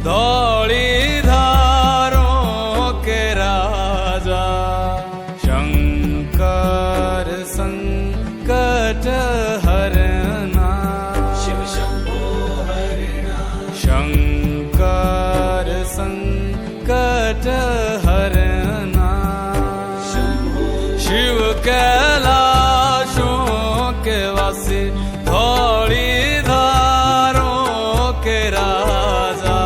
धौली धारों के राजा शंकर संकट हरना शिव शंभो हरिणा शंकर संकट हरना शिव कैलाशों के वासी धौली धारों के राजा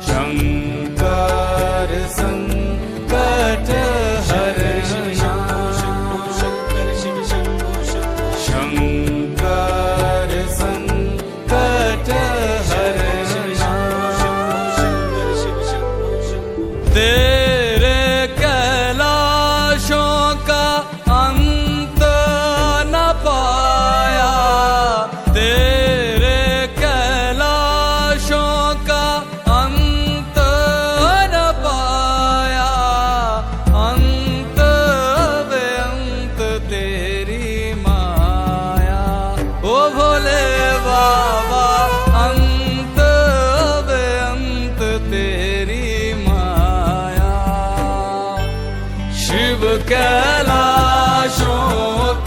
शंकर संकट हरना शंकर शिव शंभो शंकर संकट हरना शंकर शिव शंभो तेरे कैलाशों का अंत न पाया तेरे कैलाशों का अंत न पाया अंत बेअंत तेरी माया ओ भोले बाबा अंत बेअंत तेरी माया शिव कैलाशों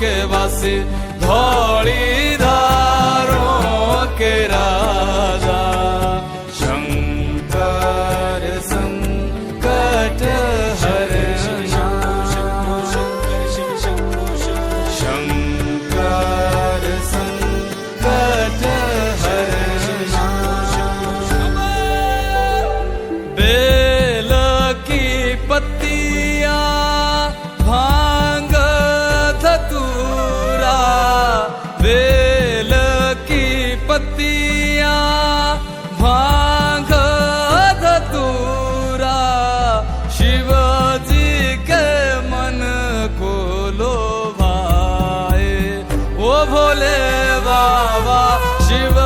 के वासी धौली धारों के राजा शंकर संकट हरना शंकर शिव शंभो शंकर संकट हरना बेल की पत्तियां भांग धतूरा बेल की पत्तियां भांग धतूरा शिव जी के मन को लोभाए ओ भोले बाबा शिव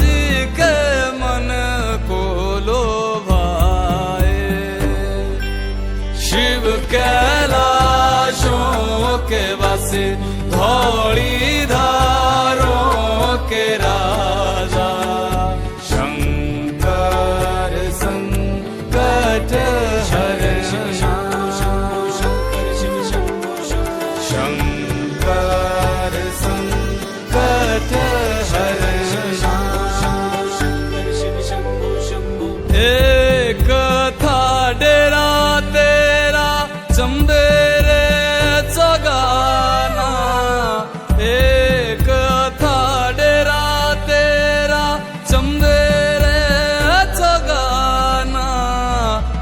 जी के मन को लोभाए शिव कैलाशों के वासी धौली धारों के राजा शंकर संकट हरना शंकर शिव शंभो शंकर संकट हरना शंकर शिव शंभो एक था डेरा तेरा चंबेरे चगाना एक था डेरा तेरा चंबेरे चगाना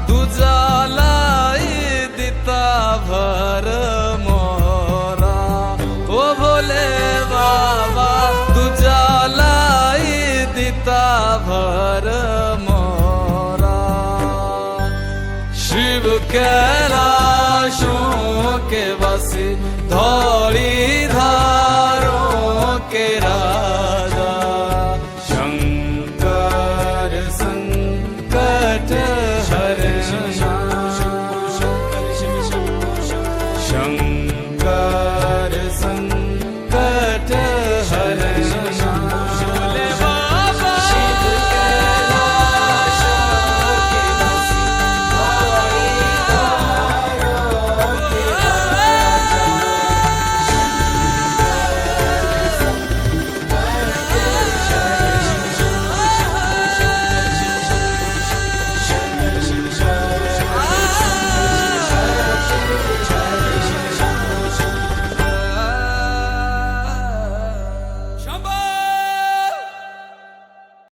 तुझा लाई दिता भर मोरा ओ भोले बाबा तुझा लाई दिता भर मोरा शिव कैलाशों के वासी धौली धारों के